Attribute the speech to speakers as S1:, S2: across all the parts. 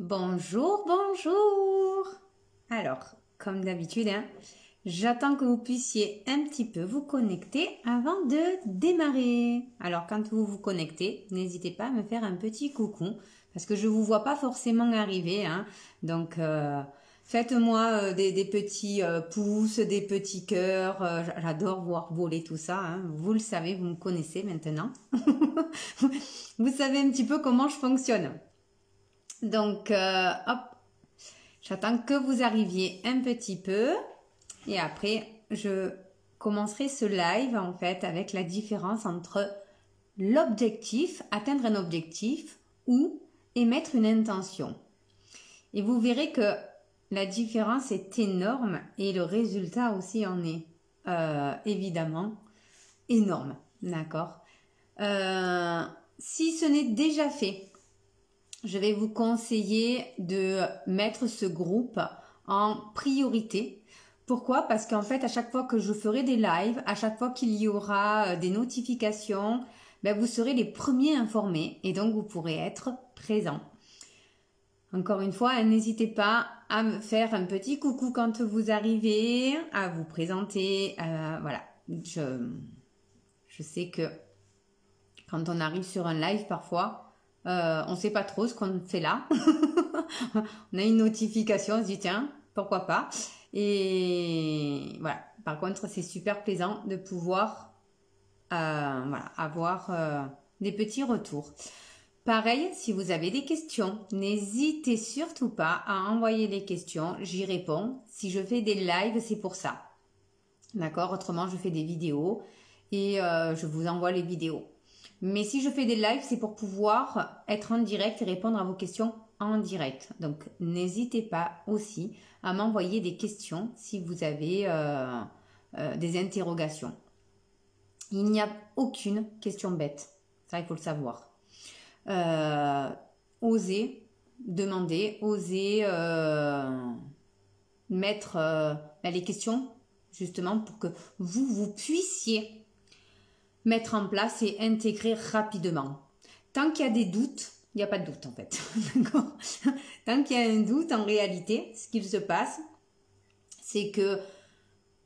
S1: Bonjour, bonjour. Alors, comme d'habitude, j'attends que vous puissiez un petit peu vous connecter avant de démarrer. Alors, quand vous vous connectez, n'hésitez pas à me faire un petit coucou parce que je ne vous vois pas forcément arriver. Donc, faites-moi des petits pouces, des petits cœurs. J'adore voir voler tout ça. Vous le savez, vous me connaissez maintenant. Vous savez un petit peu comment je fonctionne. Donc, hop, j'attends que vous arriviez un petit peu et après, je commencerai ce live en fait avec la différence entre l'objectif, atteindre un objectif ou émettre une intention. Et vous verrez que la différence est énorme et le résultat aussi en est évidemment énorme, d'accord? Si ce n'est déjà fait, je vais vous conseiller de mettre ce groupe en priorité. Pourquoi? Parce qu'en fait, à chaque fois que je ferai des lives, à chaque fois qu'il y aura des notifications, vous serez les premiers informés et donc vous pourrez être présents. Encore une fois, n'hésitez pas à me faire un petit coucou quand vous arrivez, à vous présenter. Voilà, je sais que quand on arrive sur un live parfois, on ne sait pas trop ce qu'on fait là. On a une notification, on se dit tiens, pourquoi pas. Et voilà. Par contre, c'est super plaisant de pouvoir avoir des petits retours. Pareil, si vous avez des questions, n'hésitez surtout pas à envoyer les questions. J'y réponds. Si je fais des lives, c'est pour ça. D'accord? Autrement, je fais des vidéos et je vous envoie les vidéos. Mais si je fais des lives, c'est pour pouvoir être en direct et répondre à vos questions en direct. Donc, n'hésitez pas aussi à m'envoyer des questions si vous avez des interrogations. Il n'y a aucune question bête. Ça, il faut le savoir. Osez demander, osez mettre les questions justement pour que vous puissiez mettre en place et intégrer rapidement. Tant qu'il y a des doutes, il n'y a pas de doute en fait. D'accord ? Tant qu'il y a un doute, en réalité, ce qu'il se passe, c'est que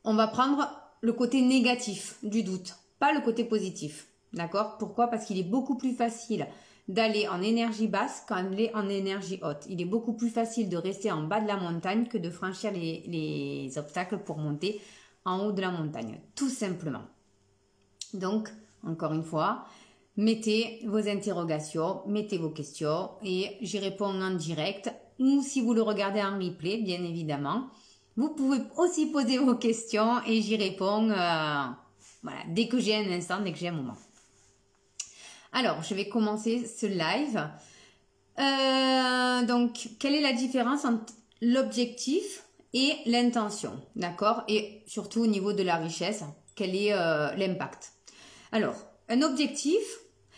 S1: on va prendre le côté négatif du doute, pas le côté positif. D'accord ? Pourquoi ? Parce qu'il est beaucoup plus facile d'aller en énergie basse qu'aller en énergie haute. Il est beaucoup plus facile de rester en bas de la montagne que de franchir les obstacles pour monter en haut de la montagne. Tout simplement. Donc, encore une fois, mettez vos interrogations, mettez vos questions et j'y réponds en direct ou si vous le regardez en replay, bien évidemment. Vous pouvez aussi poser vos questions et j'y réponds dès que j'ai un instant, dès que j'ai un moment. Alors, je vais commencer ce live. Donc, quelle est la différence entre l'objectif et l'intention? D'accord? Et surtout au niveau de la richesse, quel est l'impact? Alors, un objectif,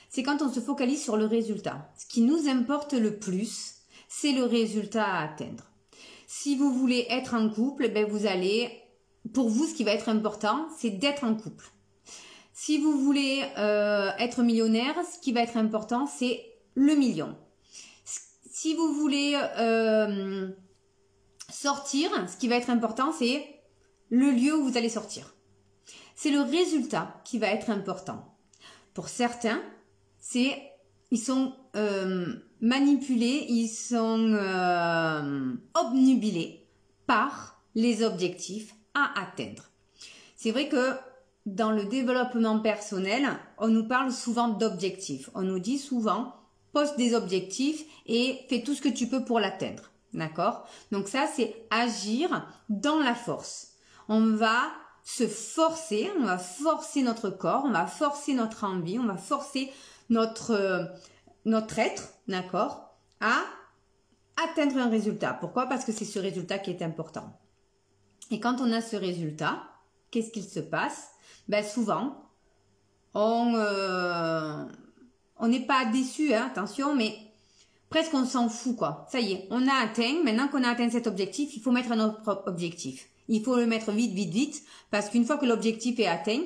S1: c'est quand on se focalise sur le résultat. Ce qui nous importe le plus, c'est le résultat à atteindre. Si vous voulez être en couple, pour vous, ce qui va être important, c'est d'être en couple. Si vous voulez être millionnaire, ce qui va être important, c'est le million. Si vous voulez sortir, ce qui va être important, c'est le lieu où vous allez sortir. C'est le résultat qui va être important. Pour certains, ils sont manipulés, ils sont obnubilés par les objectifs à atteindre. C'est vrai que dans le développement personnel, on nous parle souvent d'objectifs. On nous dit souvent, pose des objectifs et fais tout ce que tu peux pour l'atteindre. D'accord? Donc ça, c'est agir dans la force. On va se forcer, on va forcer notre corps, on va forcer notre envie, on va forcer notre être, d'accord, à atteindre un résultat. Pourquoi? Parce que c'est ce résultat qui est important. Et quand on a ce résultat, qu'est-ce qu'il se passe? Souvent, on n'est pas déçu, attention, mais presque on s'en fout, quoi. Ça y est, on a atteint, maintenant qu'on a atteint cet objectif, il faut mettre un autre objectif. Il faut le mettre vite, parce qu'une fois que l'objectif est atteint,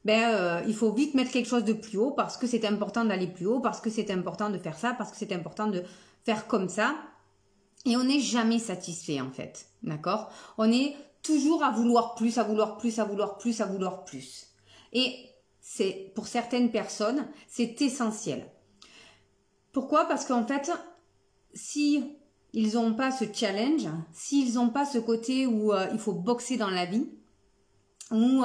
S1: il faut vite mettre quelque chose de plus haut, parce que c'est important d'aller plus haut, parce que c'est important de faire ça, parce que c'est important de faire comme ça. Et on n'est jamais satisfait en fait, d'accord? On est toujours à vouloir plus, à vouloir plus, à vouloir plus, à vouloir plus. Et c'est pour certaines personnes, c'est essentiel. Pourquoi? Parce qu'en fait, si ils n'ont pas ce challenge, s'ils n'ont pas ce côté où il faut boxer dans la vie, où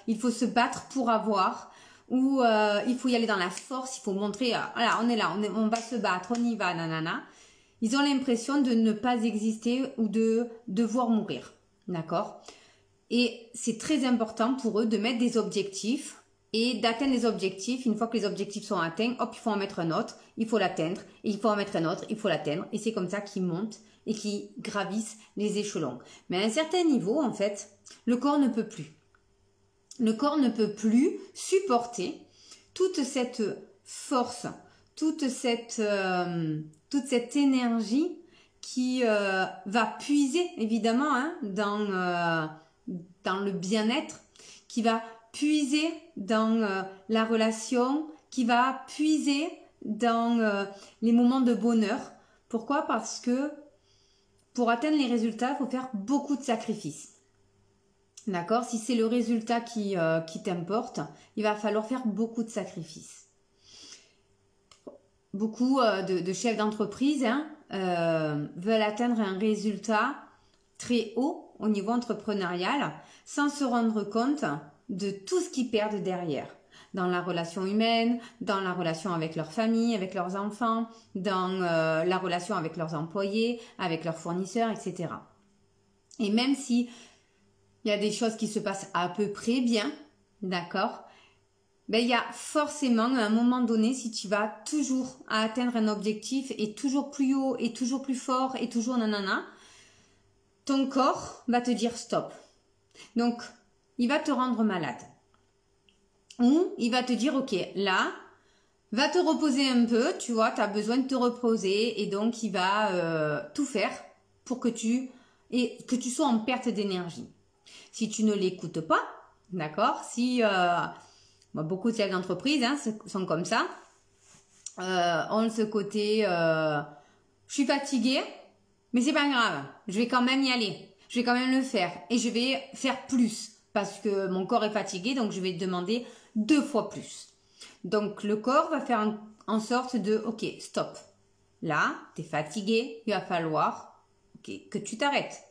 S1: il faut se battre pour avoir, où il faut y aller dans la force, il faut montrer, voilà, on est là, on va se battre, on y va, nanana. Ils ont l'impression de ne pas exister ou de devoir mourir, d'accord? Et c'est très important pour eux de mettre des objectifs et d'atteindre les objectifs. Une fois que les objectifs sont atteints, hop, il faut en mettre un autre, il faut l'atteindre, et il faut en mettre un autre, il faut l'atteindre. Et c'est comme ça qu'ils montent et qu'ils gravissent les échelons. Mais à un certain niveau, en fait, le corps ne peut plus. Le corps ne peut plus supporter toute cette force, toute cette énergie qui va puiser évidemment dans le bien-être, qui va puiser dans la relation, qui va puiser dans les moments de bonheur. Pourquoi? Parce que pour atteindre les résultats, il faut faire beaucoup de sacrifices. D'accord? Si c'est le résultat qui t'importe, il va falloir faire beaucoup de sacrifices. Beaucoup de chefs d'entreprise veulent atteindre un résultat très haut au niveau entrepreneurial sans se rendre compte de tout ce qu'ils perdent derrière. Dans la relation humaine, dans la relation avec leur famille, avec leurs enfants, dans la relation avec leurs employés, avec leurs fournisseurs, etc. Et même si il y a des choses qui se passent à peu près bien, d'accord? Ben, il y a forcément, à un moment donné, si tu vas toujours à atteindre un objectif et toujours plus haut et toujours plus fort et toujours nanana, ton corps va te dire stop. Donc, il va te rendre malade. Ou il va te dire, ok, là, va te reposer un peu, tu vois, tu as besoin de te reposer et donc il va tout faire pour que tu sois en perte d'énergie. Si tu ne l'écoutes pas, d'accord, si beaucoup de chefs d'entreprise sont comme ça, ont ce côté je suis fatiguée, mais c'est pas grave, je vais quand même y aller, je vais quand même le faire et je vais faire plus parce que mon corps est fatigué, donc je vais demander 2 fois plus. Donc le corps va faire en sorte de ok, stop, là tu es fatigué, il va falloir que tu t'arrêtes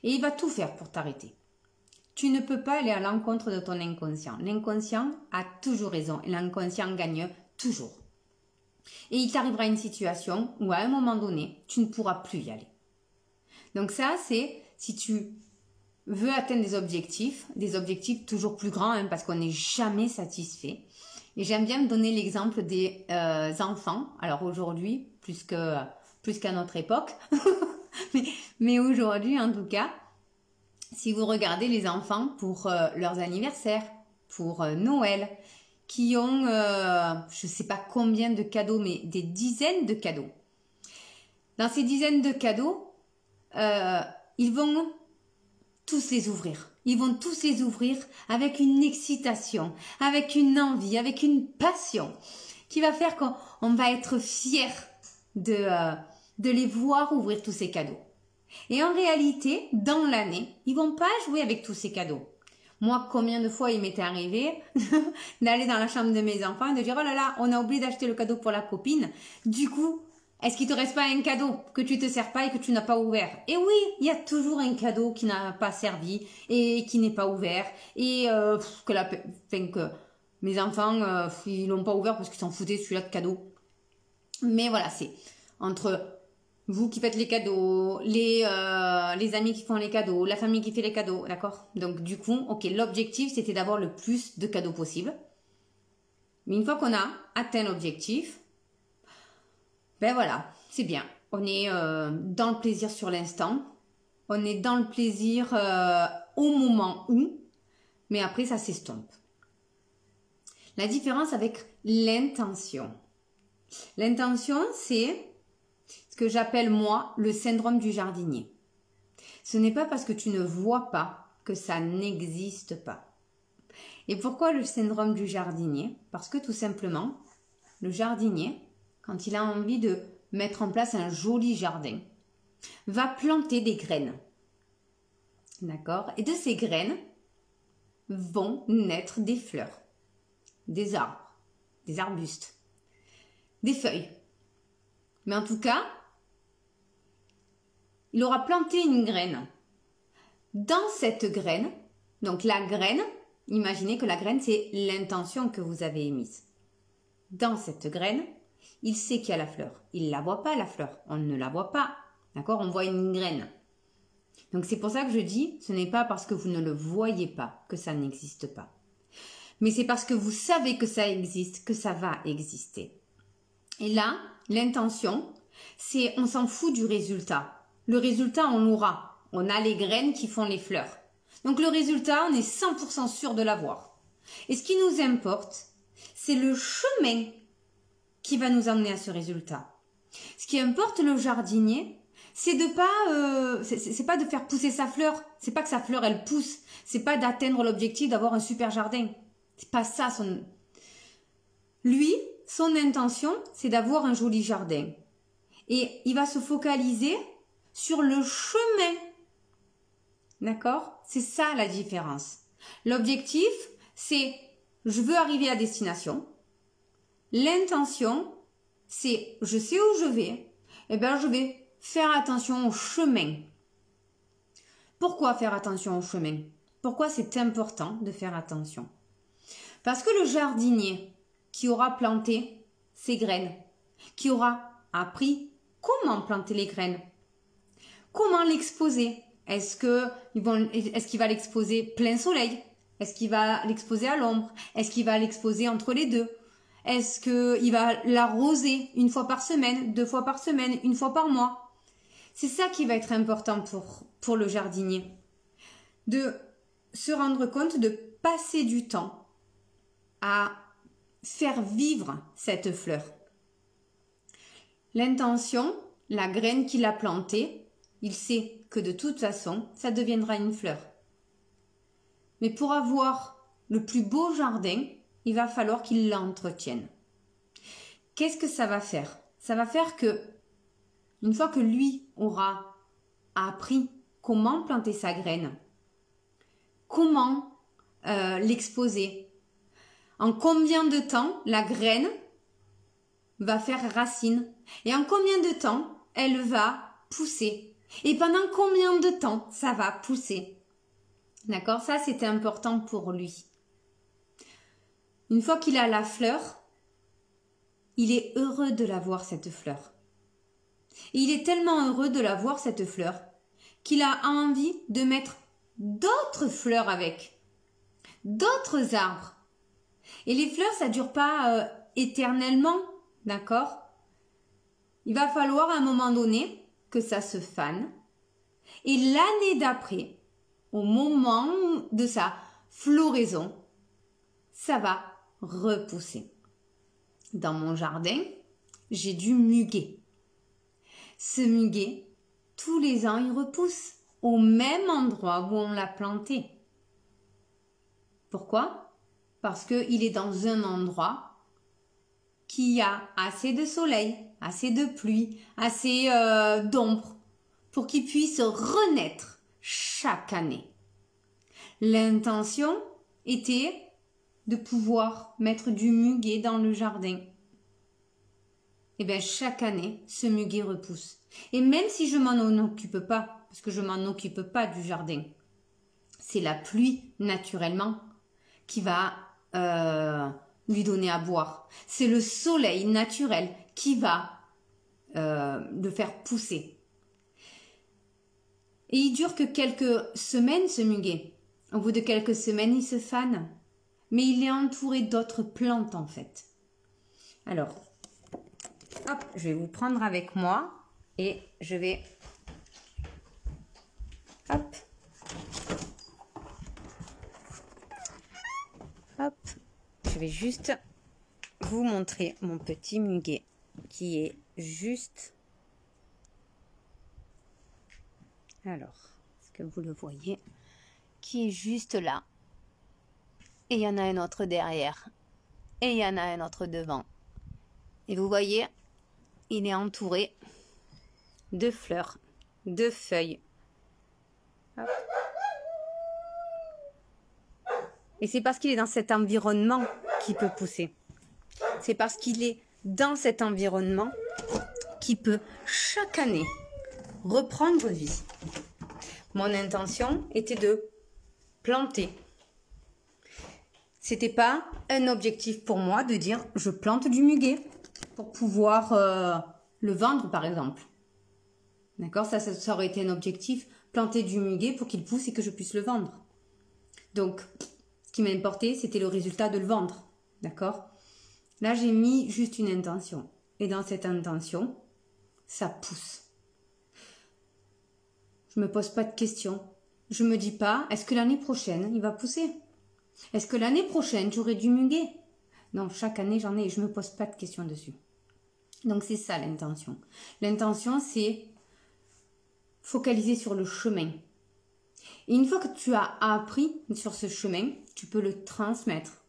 S1: et il va tout faire pour t'arrêter. Tu ne peux pas aller à l'encontre de ton inconscient. L'inconscient a toujours raison et l'inconscient gagne toujours. Et il t'arrivera une situation où à un moment donné, tu ne pourras plus y aller. Donc ça, c'est si tu veux atteindre des objectifs toujours plus grands parce qu'on n'est jamais satisfait. Et j'aime bien me donner l'exemple des enfants. Alors aujourd'hui, plus qu'à notre époque, mais aujourd'hui en tout cas, si vous regardez les enfants pour leurs anniversaires, pour Noël, qui ont, je ne sais pas combien de cadeaux, mais des dizaines de cadeaux. Dans ces dizaines de cadeaux, ils vont tous les ouvrir. Ils vont tous les ouvrir avec une excitation, avec une envie, avec une passion, qui va faire qu'on va être fiers de les voir ouvrir tous ces cadeaux. Et en réalité, dans l'année, ils vont pas jouer avec tous ces cadeaux. Moi, combien de fois il m'était arrivé d'aller dans la chambre de mes enfants et de dire « Oh là là, on a oublié d'acheter le cadeau pour la copine. Du coup, est-ce qu'il te reste pas un cadeau que tu te sers pas et que tu n'as pas ouvert ?» Et oui, il y a toujours un cadeau qui n'a pas servi et qui n'est pas ouvert et que mes enfants, ils l'ont pas ouvert parce qu'ils s'en foutaient celui-là de cadeau. Mais voilà, c'est entre vous qui faites les cadeaux, les amis qui font les cadeaux, la famille qui fait les cadeaux, d'accord? Donc du coup, ok, l'objectif c'était d'avoir le plus de cadeaux possible. Mais une fois qu'on a atteint l'objectif, ben voilà, c'est bien. On est dans le plaisir sur l'instant, on est dans le plaisir au moment où, mais après ça s'estompe. La différence avec l'intention. L'intention, c'est ce que j'appelle moi le syndrome du jardinier. Ce n'est pas parce que tu ne vois pas que ça n'existe pas. Et pourquoi le syndrome du jardinier? Parce que tout simplement, le jardinier, quand il a envie de mettre en place un joli jardin, va planter des graines. D'accord? Et de ces graines vont naître des fleurs, des arbres, des arbustes, des feuilles. Mais en tout cas, il aura planté une graine. Dans cette graine, donc la graine, imaginez que la graine, c'est l'intention que vous avez émise. Dans cette graine, il sait qu'il y a la fleur. Il ne la voit pas, la fleur. On ne la voit pas. D'accord? On voit une graine. Donc c'est pour ça que je dis, ce n'est pas parce que vous ne le voyez pas que ça n'existe pas. Mais c'est parce que vous savez que ça existe, que ça va exister. Et là, l'intention, c'est, on s'en fout du résultat. Le résultat, on l'aura. On a les graines qui font les fleurs. Donc le résultat, on est 100% sûr de l'avoir. Et ce qui nous importe, c'est le chemin qui va nous amener à ce résultat. Ce qui importe le jardinier, c'est de pas, c'est pas de faire pousser sa fleur. C'est pas que sa fleur elle pousse. C'est pas d'atteindre l'objectif d'avoir un super jardin. C'est pas ça son. Lui, son intention, c'est d'avoir un joli jardin. Et il va se focaliser sur le chemin. D'accord? C'est ça la différence. L'objectif, c'est je veux arriver à destination. L'intention, c'est je sais où je vais. Eh bien, je vais faire attention au chemin. Pourquoi faire attention au chemin? Pourquoi c'est important de faire attention? Parce que le jardinier qui aura planté ses graines, qui aura appris comment planter les graines, comment l'exposer, est-ce qu'il va l'exposer plein soleil? Est-ce qu'il va l'exposer à l'ombre? Est-ce qu'il va l'exposer entre les deux? Est-ce qu'il va l'arroser une fois par semaine, 2 fois par semaine, 1 fois par mois? C'est ça qui va être important pour le jardinier. De se rendre compte de passer du temps à faire vivre cette fleur. L'intention, la graine qu'il a plantée, il sait que de toute façon, ça deviendra une fleur. Mais pour avoir le plus beau jardin, il va falloir qu'il l'entretienne. Qu'est-ce que ça va faire? Ça va faire que, une fois que lui aura appris comment planter sa graine, comment l'exposer, en combien de temps la graine va faire racine et en combien de temps elle va pousser et pendant combien de temps ça va pousser. D'accord? Ça, c'était important pour lui. Une fois qu'il a la fleur, il est heureux de la voir, cette fleur. Et il est tellement heureux de la voir, cette fleur, qu'il a envie de mettre d'autres fleurs avec, d'autres arbres. Et les fleurs, ça ne dure pas éternellement, d'accord? Il va falloir à un moment donné que ça se fane. Et l'année d'après, au moment de sa floraison, ça va repousser. Dans mon jardin, j'ai du muguet. Ce muguet, tous les ans, il repousse au même endroit où on l'a planté. Pourquoi? Parce qu'il est dans un endroit qui a assez de soleil, assez de pluie, assez d'ombre pour qu'il puisse renaître chaque année. L'intention était de pouvoir mettre du muguet dans le jardin. Et bien chaque année, ce muguet repousse. Et même si je m'en occupe pas, parce que je m'en occupe pas du jardin, c'est la pluie naturellement qui va lui donner à boire. C'est le soleil naturel qui va le faire pousser. Et il dure que quelques semaines, ce muguet. Au bout de quelques semaines, il se fane. Mais il est entouré d'autres plantes, en fait. Alors, hop, je vais vous prendre avec moi et je vais... Hop. Hop. Je vais juste vous montrer mon petit muguet qui est juste... Alors, est-ce que vous le voyez? Qui est juste là. Et il y en a un autre derrière. Et il y en a un autre devant. Et vous voyez, il est entouré de fleurs de feuilles. Hop. Et c'est parce qu'il est dans cet environnement qu'il peut pousser. C'est parce qu'il est dans cet environnement qu'il peut chaque année reprendre vie. Mon intention était de planter. C'était pas un objectif pour moi de dire je plante du muguet pour pouvoir le vendre par exemple. D'accord, ça aurait été un objectif, planter du muguet pour qu'il pousse et que je puisse le vendre. Donc, ce qui m'importait, c'était le résultat de le vendre. D'accord? Là, j'ai mis juste une intention. Et dans cette intention, ça pousse. Je me pose pas de questions. Je me dis pas, est-ce que l'année prochaine, il va pousser? Est-ce que l'année prochaine, j'aurai du muguet? Non, chaque année, j'en ai et je me pose pas de questions dessus. Donc, c'est ça l'intention. L'intention, c'est focaliser sur le chemin. Et une fois que tu as appris sur ce chemin, tu peux le transmettre.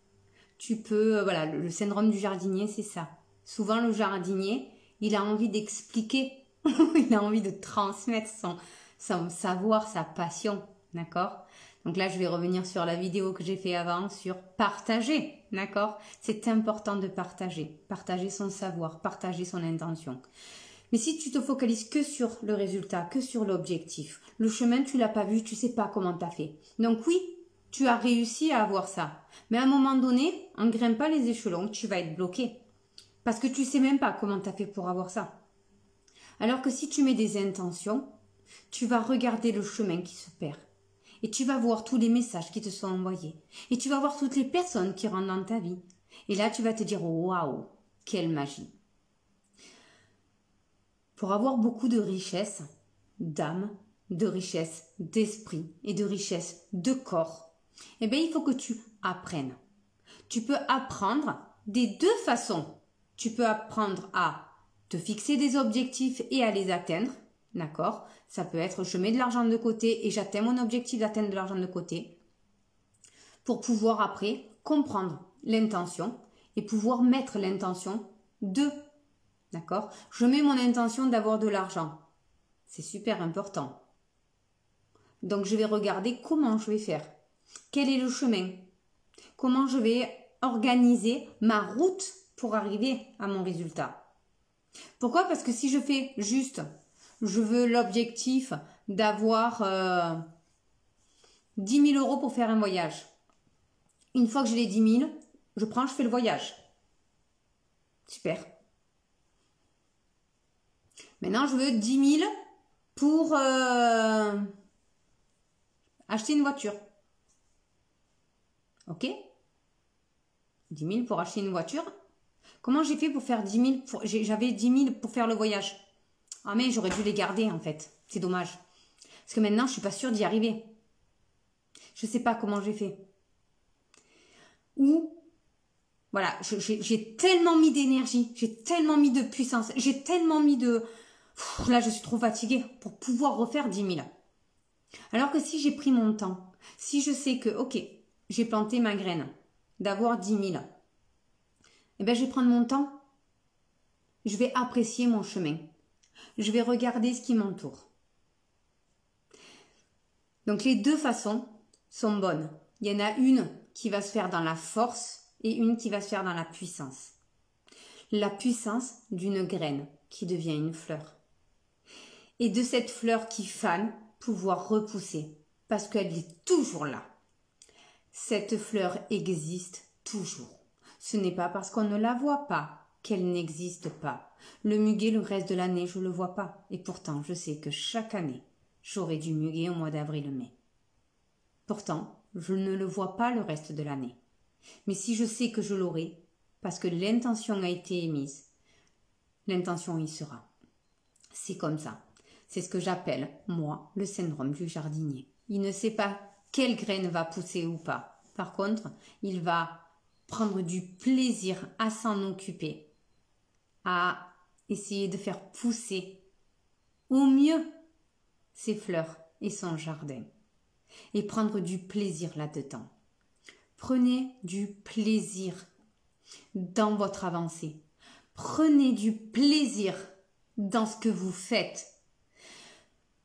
S1: Tu peux, voilà, le syndrome du jardinier, c'est ça. Souvent, le jardinier, il a envie d'expliquer, il a envie de transmettre son savoir, sa passion, d'accord? Donc là, je vais revenir sur la vidéo que j'ai fait avant, sur partager, d'accord? C'est important de partager son savoir, partager son intention. Mais si tu te focalises que sur le résultat, que sur l'objectif, le chemin, tu l'as pas vu, tu sais pas comment tu as fait. Donc oui, tu as réussi à avoir ça. Mais à un moment donné, en grimpe pas les échelons, tu vas être bloqué. Parce que tu sais même pas comment tu as fait pour avoir ça. Alors que si tu mets des intentions, tu vas regarder le chemin qui se perd. Et tu vas voir tous les messages qui te sont envoyés. Et tu vas voir toutes les personnes qui rentrent dans ta vie. Et là, tu vas te dire, waouh, quelle magie. Pour avoir beaucoup de richesse d'âme, de richesse d'esprit et de richesse de corps, eh bien, il faut que tu apprennes. Tu peux apprendre des deux façons. Tu peux apprendre à te fixer des objectifs et à les atteindre. D'accord? Ça peut être je mets de l'argent de côté et j'atteins mon objectif d'atteindre de l'argent de côté. Pour pouvoir après comprendre l'intention et pouvoir mettre l'intention de. D'accord? Je mets mon intention d'avoir de l'argent. C'est super important. Donc je vais regarder comment je vais faire. Quel est le chemin? Comment je vais organiser ma route pour arriver à mon résultat? Pourquoi? Parce que si je fais juste, je veux l'objectif d'avoir 10 000 euros pour faire un voyage. Une fois que j'ai les 10 000, je fais le voyage. Super. Maintenant, je veux 10 000 pour acheter une voiture. Ok? 10 000 pour acheter une voiture. Comment j'ai fait pour faire 10 000 J'avais 10 000 pour faire le voyage. Ah mais j'aurais dû les garder en fait. C'est dommage. Parce que maintenant, je suis pas sûre d'y arriver. Je sais pas comment j'ai fait. Ou, voilà, j'ai tellement mis d'énergie, j'ai tellement mis de puissance, j'ai tellement mis de... Là, je suis trop fatiguée pour pouvoir refaire 10 000. Alors que si j'ai pris mon temps, si je sais que, ok, j'ai planté ma graine d'avoir 10 000, eh bien, je vais prendre mon temps. Je vais apprécier mon chemin. Je vais regarder ce qui m'entoure. Donc, les deux façons sont bonnes. Il y en a une qui va se faire dans la force et une qui va se faire dans la puissance. La puissance d'une graine qui devient une fleur. Et de cette fleur qui fane, pouvoir repousser parce qu'elle est toujours là. Cette fleur existe toujours. Ce n'est pas parce qu'on ne la voit pas qu'elle n'existe pas. Le muguet, le reste de l'année, je ne le vois pas. Et pourtant, je sais que chaque année, j'aurai du muguet au mois d'avril-mai. Pourtant, je ne le vois pas le reste de l'année. Mais si je sais que je l'aurai, parce que l'intention a été émise, l'intention y sera. C'est comme ça. C'est ce que j'appelle, moi, le syndrome du jardinier. Il ne sait pas quelle graine va pousser ou pas. Par contre, il va prendre du plaisir à s'en occuper, à essayer de faire pousser au mieux ses fleurs et son jardin. Et prendre du plaisir là-dedans. Prenez du plaisir dans votre avancée. Prenez du plaisir dans ce que vous faites.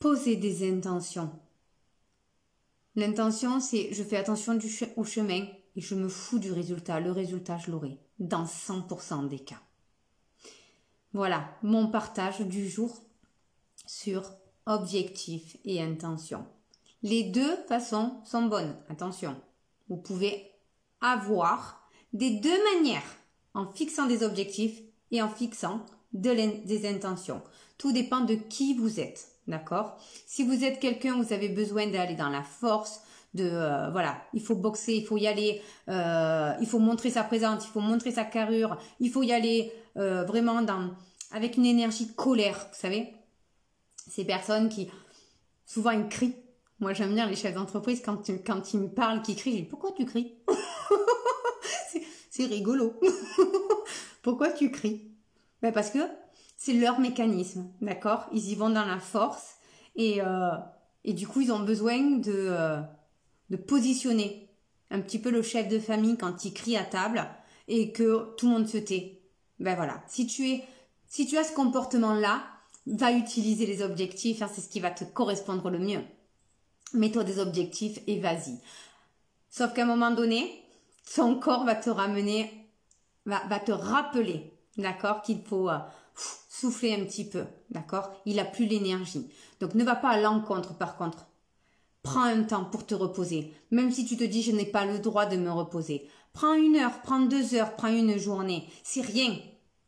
S1: poser des intentions. L'intention, c'est je fais attention au chemin et je me fous du résultat. Le résultat, je l'aurai dans 100% des cas. Voilà mon partage du jour sur objectif et intention. Les deux façons sont bonnes. Attention, vous pouvez avoir des deux manières en fixant des objectifs et en fixant des intentions. Tout dépend de qui vous êtes. D'accord? Si vous êtes quelqu'un, vous avez besoin d'aller dans la force, voilà, il faut boxer, il faut y aller, il faut montrer sa présence, il faut montrer sa carrure, il faut y aller vraiment avec une énergie colère, vous savez? Ces personnes qui, souvent, ils crient. Moi, j'aime bien les chefs d'entreprise, quand ils me parlent, qui crient, je dis, pourquoi tu cries? C'est rigolo. Pourquoi tu cries? Ben parce que c'est leur mécanisme, d'accord? Ils y vont dans la force et du coup, ils ont besoin de positionner un petit peu le chef de famille quand il crie à table et que tout le monde se tait. Ben voilà, si tu as ce comportement-là, va utiliser les objectifs, hein, c'est ce qui va te correspondre le mieux. Mets-toi des objectifs et vas-y. Sauf qu'à un moment donné, ton corps va te ramener, va te rappeler, d'accord, qu'il faut souffler un petit peu, d'accord? Il a plus l'énergie. Donc ne va pas à l'encontre par contre. Prends un temps pour te reposer. Même si tu te dis je n'ai pas le droit de me reposer. Prends 1 heure, prends 2 heures, prends une journée. C'est rien.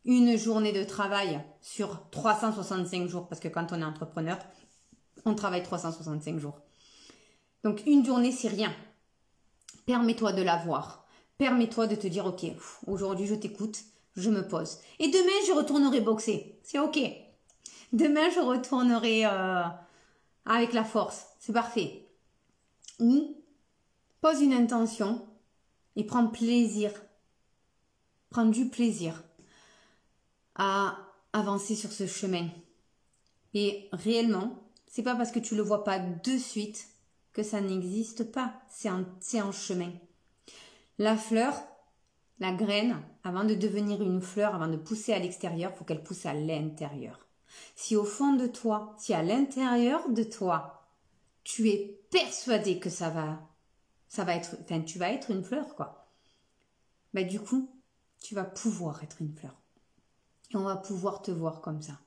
S1: Une journée de travail sur 365 jours. Parce que quand on est entrepreneur, on travaille 365 jours. Donc une journée, c'est rien. Permets-toi de l'avoir. Permets-toi de te dire, ok, aujourd'hui je t'écoute, je me pose. Et demain, je retournerai boxer. C'est ok. Demain, je retournerai avec la force. C'est parfait. Ou pose une intention et prends plaisir. Prends du plaisir à avancer sur ce chemin. Et réellement, c'est pas parce que tu le vois pas de suite que ça n'existe pas. C'est un chemin. La fleur, la graine, avant de devenir une fleur, avant de pousser à l'extérieur, il faut qu'elle pousse à l'intérieur. Si au fond de toi, si à l'intérieur de toi, tu es persuadé que ça va être, enfin, tu vas être une fleur, quoi. Ben, du coup, tu vas pouvoir être une fleur. Et on va pouvoir te voir comme ça.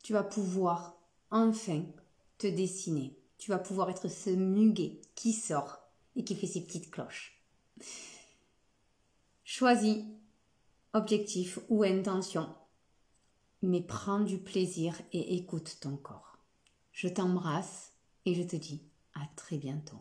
S1: Tu vas pouvoir enfin te dessiner. Tu vas pouvoir être ce muguet qui sort et qui fait ses petites cloches. Choisis objectif ou intention, mais prends du plaisir et écoute ton corps. Je t'embrasse et je te dis à très bientôt.